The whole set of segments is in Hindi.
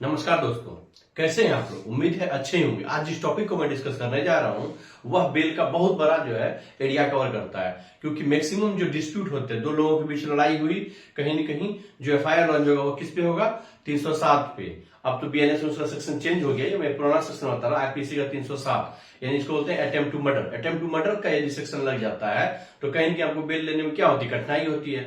नमस्कार दोस्तों, कैसे हैं आप लोग। उम्मीद है अच्छे ही होंगे। आज जिस टॉपिक को मैं डिस्कस करने जा रहा हूं वह बेल का बहुत बड़ा जो है एरिया कवर करता है, क्योंकि मैक्सिमम जो डिस्प्यूट होते हैं, दो लोगों के बीच लड़ाई हुई, कहीं न कहीं जो एफआईआर लॉन्च होगा वो किस पे होगा, 307 पे। अब तो बीएनएस में उसका सेक्शन चेंज हो गया, मैं पुराना सेक्शन बता रहा हूं, आईपीसी का 307, यानी इसको बोलते हैं attempt to murder. Attempt to murder का यदि सेक्शन लग जाता है तो कहीं न कहीं आपको बेल लेने में क्या होती है, कठिनाई होती है।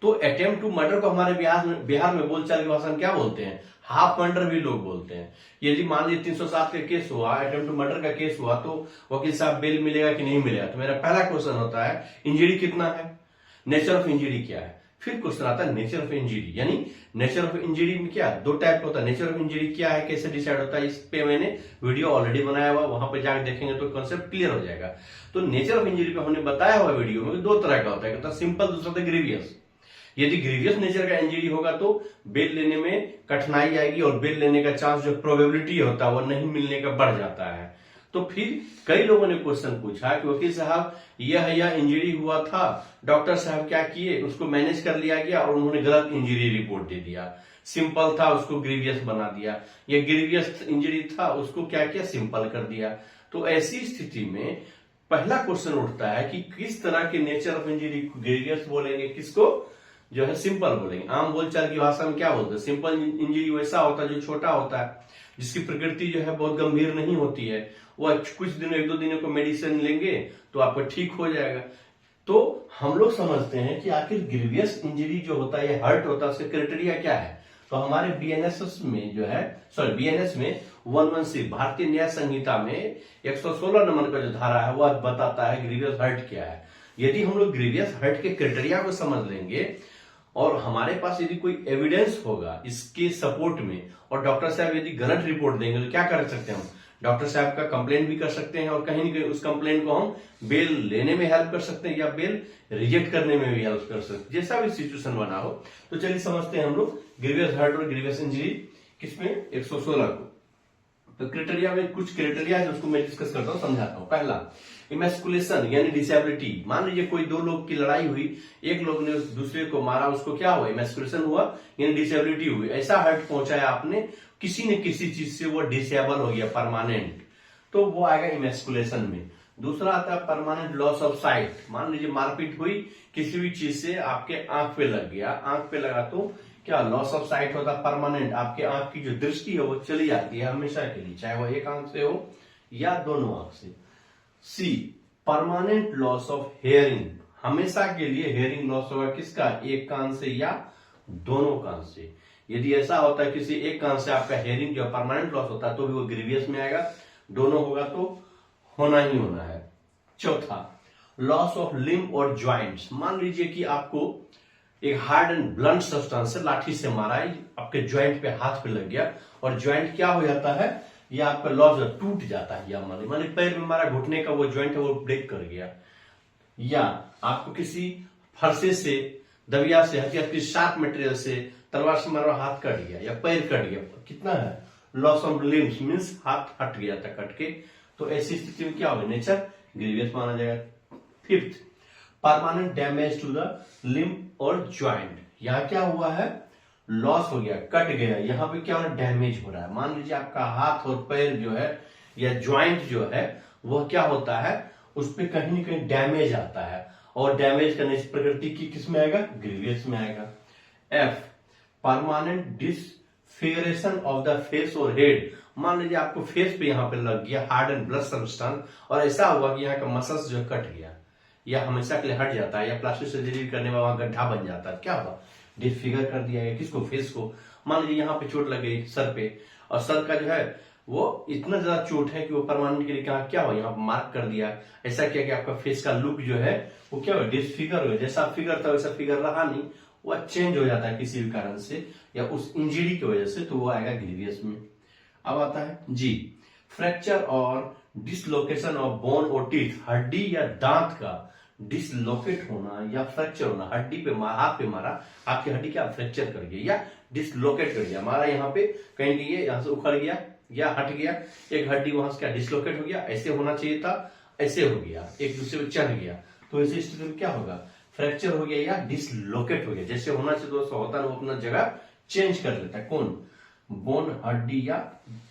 तो अटेम्प्ट टू मर्डर को हमारे बिहार में बोलचाल की भाषा में क्या बोलते हैं, हाफ मर्डर भी लोग बोलते हैं। यदि मान लीजिए 307 का केस हुआ, अटेम्प्ट टू मर्डर का केस हुआ, तो वकील साहब बेल मिलेगा कि नहीं मिलेगा। तो मेरा पहला क्वेश्चन होता है इंजरी कितना है, नेचर ऑफ इंजरी क्या है। फिर क्वेश्चन आता है नेचर ऑफ इंजरी, यानी नेचर ऑफ इंजरी में क्या दो टाइप होता है। नेचर ऑफ इंजरी क्या है, कैसे डिसाइड होता है, इस पे मैंने वीडियो ऑलरेडी बनाया हुआ, वहां पे जाकर देखेंगे तो कॉन्सेप्ट क्लियर हो जाएगा। तो नेचर ऑफ इंजरी पे हमने बताया हुआ वीडियो में दो तरह का होता है, सिंपल, दूसरा था ग्रीवियस। यदि ग्रीवियस नेचर का इंजरी होगा तो बेल लेने में कठिनाई आएगी और बेल लेने का चांस जो प्रोबेबिलिटी होता है वो नहीं मिलने का बढ़ जाता है। तो फिर कई लोगों ने क्वेश्चन पूछा कि वकील साहब यह इंजरी हुआ था, डॉक्टर साहब क्या किए, उसको मैनेज कर लिया गया और उन्होंने गलत इंजरी रिपोर्ट दे दिया। सिंपल था उसको ग्रीवियस बना दिया, या ग्रीवियस इंजरी था उसको क्या किया, सिंपल कर दिया। तो ऐसी स्थिति में पहला क्वेश्चन उठता है कि किस तरह के नेचर ऑफ इंजरी ग्रीवियस बोलेंगे, किसको जो है सिंपल बोलेंगे। आम बोलचाल की भाषा में क्या बोलते हैं, सिंपल इंजरी वैसा होता है जो छोटा होता है, जिसकी प्रकृति जो है बहुत गंभीर नहीं होती है, वह कुछ दिनों, एक दो दिनों को मेडिसिन लेंगे तो आपको ठीक हो जाएगा। तो हम लोग समझते हैं कि आखिर ग्रीवियस इंजरी जो होता है, ये हर्ट होता है, उसका क्राइटेरिया क्या है। तो हमारे बीएनएस में जो है, बीएनएस में 116 भारतीय न्याय संहिता में 116 नंबर का जो धारा है वह बताता है ग्रीवियस हर्ट क्या है। यदि हम लोग ग्रीवियस हर्ट के क्राइटेरिया को समझ लेंगे और हमारे पास यदि कोई एविडेंस होगा इसके सपोर्ट में, और डॉक्टर साहब यदि गलत रिपोर्ट देंगे तो क्या कर सकते हैं हम, डॉक्टर साहब का कंप्लेंट भी कर सकते हैं और कहीं न कहीं उस कंप्लेंट को हम बेल लेने में हेल्प कर सकते हैं या बेल रिजेक्ट करने में भी हेल्प कर सकते हैं, जैसा भी सिचुएशन बना हो। तो चलिए समझते हैं हम लोग ग्रीवियस हर्ट और ग्रीवियस इंजरी किसमें, 116 को। तो क्राइटेरिया में कुछ क्राइटेरिया है उसको मैं डिस्कस करता हूं, समझाता हूं। पहला, इमेस्कुलेशन यानी डिसेबिलिटी। मान लीजिए कोई दो लोग की लड़ाई हुई, एक लोग ने दूसरे को मारा, उसको क्या हुआ, इमेस्कुलेशन हुआ यानी डिसेबिलिटी हुई, ऐसा हर्ट पहुंचाया आपने, किसी न किसी चीज से वो डिसेबल हो गया परमानेंट, तो वो आएगा इमेस्कुलेशन में। दूसरा आता है परमानेंट लॉस ऑफ साइट। मान लीजिए मारपीट हुई, किसी भी चीज से आपके आंख पे लग गया, आंख पे लगा तो क्या लॉस ऑफ साइट होता है, परमानेंट, आपके आंख की जो दृष्टि है वो चली जाती है हमेशा के लिए, चाहे वो एक आंख से हो या दोनों आंख से। सी, परमानेंट लॉस ऑफ हेयरिंग, हमेशा के लिए हेयरिंग लॉस होगा, किसका, एक कान से या दोनों कान से। यदि ऐसा होता है किसी एक कान से आपका हेयरिंग जो परमानेंट लॉस होता है तो भी वो ग्रीवियस में आएगा, दोनों होगा तो होना ही होना है। चौथा, लॉस ऑफ लिम्ब और ज्वाइंट्स। मान लीजिए कि आपको एक हार्ड एंड ब्लंट सब्सटेंस से लाठी से मारा है, आपके ज्वाइंट पे हाथ पे लग गया और ज्वाइंट क्या हो जाता है, या आपका लॉस टूट जाता है, या माने पैर में मारा, घुटने का वो ज्वाइंट है वो ब्रेक कर गया, या आपको किसी फरसे से, दबिया से, हथियार की शार्प मटेरियल से तलवार से मारा, हाथ कट गया या पैर कट गया, कितना है, लॉस ऑफ लिम्स, मीन्स हाथ हट गया था कट के। तो ऐसी स्थिति में क्या होगा, नेचर ग्रीवियस माना जाएगा। Fifth, permanent damage to the limb और ज्वाइंट। यहां क्या हुआ है, लॉस हो गया, कट गया, यहां पे क्या हो रहा है, डैमेज हो रहा है। मान लीजिए आपका हाथ और पैर जो है या ज्वाइंट जो है वह क्या होता है, उस पर कहीं न कहीं डैमेज आता है, और डैमेज करने से प्रकृति की किस में आएगा, ग्रीवियस में आएगा। F, permanent disfigurement of the face और हेड। मान लीजिए आपको फेस पे यहाँ पे लग गया हार्ड एंड ब्लड सब्सटेंस, और ऐसा हुआ कि यहाँ का मसल्स जो कट गया या हमेशा के लिए हट जाता है, या प्लास्टिक सर्जरी करने में वहां गड्ढा बन जाता है, क्या हुआ, डिसफिगर कर दिया है किसको, फेस को। मान लीजिए यहाँ पे चोट लग गई सर पे, और सर का जो है वो इतना ज्यादा चोट है कि वो परमानेंट के लिए क्या हुआ, यहाँ मार्क कर दिया, ऐसा किया कि आपका फेस का लुक जो है वो क्या हुआ, डिसफिगर हो गया, जैसा फिगर था वैसा फिगर रहा नहीं, वो चेंज हो जाता है किसी भी कारण से या उस इंजरी की वजह से, तो वो आएगा ग्रीवियस में। अब आता है जी, फ्रैक्चर और डिसलोकेशन ऑफ बोन और टीथ। हड्डी या दांत का डिसलोकेट होना या फ्रैक्चर होना, हड्डी पे हाथ पे मारा, आपकी हड्डी क्या फ्रैक्चर कर गया या डिसलोकेट कर गया, मारा यहाँ पे कहीं नहीं, ये यहाँ से उखड़ गया या हट गया, एक हड्डी वहां से क्या डिसलोकेट हो गया, ऐसे होना चाहिए था, ऐसे हो गया, एक दूसरे पे चढ़ गया, तो ऐसे स्थिति में क्या होगा, फ्रैक्चर हो गया या डिसलोकेट हो गया। जैसे होना चाहिए दोस्तों होता है, वो अपना जगह चेंज कर लेता है, कौन, बोन, हड्डी या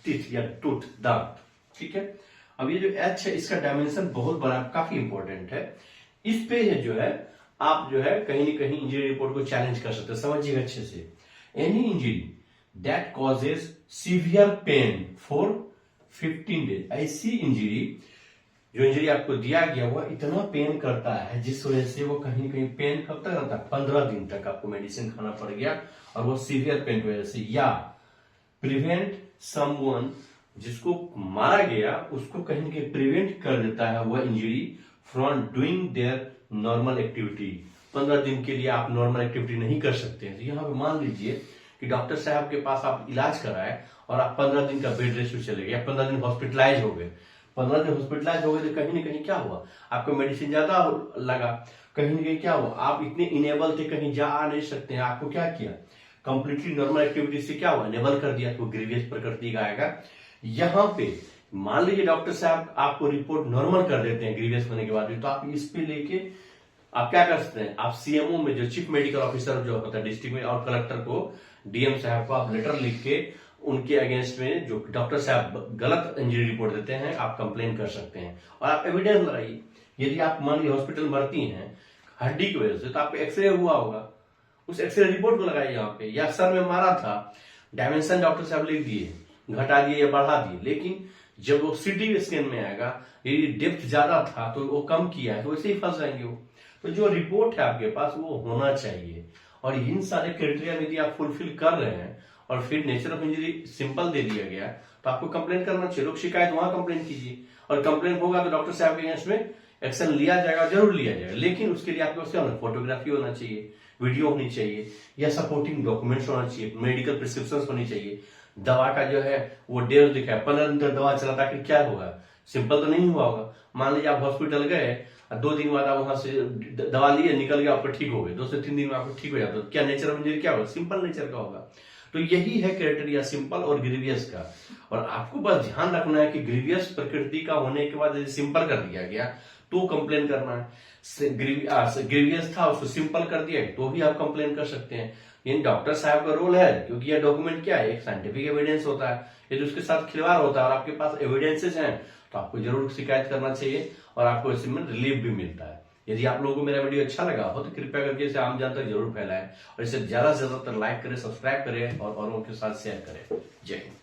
टीथ या टूथ, दांत। ठीक है, अब ये जो एच है इसका डायमेंशन बहुत बड़ा, काफी इंपॉर्टेंट है। इस पे है जो है आप जो है कहीं ना कहीं इंजरी रिपोर्ट को चैलेंज कर सकते हैं। समझिएगा अच्छे से, any injury that causes severe pain for 15 days, ऐसी इंजरी, जो इंजरी आपको दिया गया वो इतना पेन करता है जिस वजह से वो कहीं ना कहीं पेन कब तक रहता है, 15 दिन तक आपको मेडिसिन खाना पड़ गया और वो सीवियर पेन की वजह से, या प्रिवेंट समवन, जिसको मारा गया उसको कहीं ना कहीं प्रिवेंट कर देता है वह injury from doing there normal activity. 15 दिन के लिए आप नॉर्मल एक्टिविटी नहीं कर सकते हैं। तो यहाँ पे मान लीजिए कि डॉक्टर साहब के पास आप इलाज कराए और आप 15 दिन का बेड रेस्ट पे चले गए या 15 दिन हॉस्पिटलाइज हो गए। 15 दिन हॉस्पिटलाइज हो गए तो कहीं ना कहीं क्या हुआ, आपको मेडिसिन ज्यादा लगा, कहीं ना कहीं क्या हुआ, आप इतने इनेबल थे, कहीं जा आ नहीं सकते हैं। आपको क्या किया, कंप्लीटली नॉर्मल एक्टिविटी से क्या हुआ, इनेबल कर दिया, तो ग्रीवियस प्रकृति का आएगा। यहाँ पे मान लीजिए डॉक्टर साहब आपको रिपोर्ट नॉर्मल कर देते हैं ग्रीवियस होने के बाद भी, तो आप इस पे लेके आप क्या कर सकते हैं, आप सीएमओ में जो चीफ मेडिकल ऑफिसर जो होता है डिस्ट्रिक्ट में और कलेक्टर को, डीएम साहब को आप लेटर लिख के उनके अगेंस्ट में जो डॉक्टर साहब गलत इंजरी रिपोर्ट देते हैं आप कंप्लेन कर सकते हैं और आप एविडेंस लगाइए। यदि आप मान लीजिए हॉस्पिटल भर्ती हैं हड्डी की वजह से, तो आपको एक्सरे हुआ होगा, उस एक्सरे रिपोर्ट को लगाइए यहाँ पे। या सर में मारा था, डायमेंशन डॉक्टर साहब लिख दिए, घटा दिए या बढ़ा दिए, लेकिन जब वो सीटी स्कैन में आएगा यदि डेप्थ ज्यादा था तो वो कम किया है तो वैसे ही फंस जाएंगे वो। तो जो रिपोर्ट है आपके पास वो होना चाहिए और इन सारे क्राइटेरिया यदि आप फुलफिल कर रहे हैं और फिर nature of injury simple they दिया गया तो आपको कंप्लेन करना चाहिए। लोग शिकायत वहां कंप्लेन कीजिए और कंप्लेन होगा तो डॉक्टर साहब के अगेंस्ट में एक्शन लिया जाएगा, जरूर लिया जाएगा, लेकिन उसके लिए आपके पास फोटोग्राफी होना चाहिए, वीडियो होनी चाहिए या सपोर्टिंग डॉक्यूमेंट्स होना चाहिए, मेडिकल प्रिस्क्रिप्शन होनी चाहिए, दवा का जो है वो डेट दिखा है, 15 दिन तक दवा चला, ताकि क्या होगा, सिंपल तो नहीं हुआ होगा। मान लीजिए आप हॉस्पिटल गए और 2 दिन बाद आप वहां से दवा लिए, निकल गया, आपको ठीक हो गए, 2 से 3 दिन में आपको ठीक हो जाता, तो क्या नेचर ऑफ इंजरी क्या होगा, सिंपल नेचर का होगा। तो यही है क्राइटेरिया सिंपल और ग्रीवियस का। और आपको बस ध्यान रखना है कि ग्रीवियस प्रकृति का होने के बाद यदि सिंपल कर दिया गया तो कंप्लेन करना है, ग्रीवियस था उसको सिंपल कर दिया तो भी आप कंप्लेन कर सकते हैं। इन डॉक्टर साहब का रोल है, क्योंकि यह डॉक्यूमेंट क्या है, एक साइंटिफिक एविडेंस होता है, यदि उसके साथ खिलवाड़ होता है और आपके पास एविडेंसेस हैं तो आपको जरूर शिकायत करना चाहिए और आपको इसमें रिलीफ भी मिलता है। यदि आप लोगों को मेरा वीडियो अच्छा लगा हो तो कृपया करके इसे आम जन तक जरूर फैलाएं और इसे ज्यादा से ज्यादा लाइक करें, सब्सक्राइब करें और औरों के साथ शेयर करें। जय हिंद।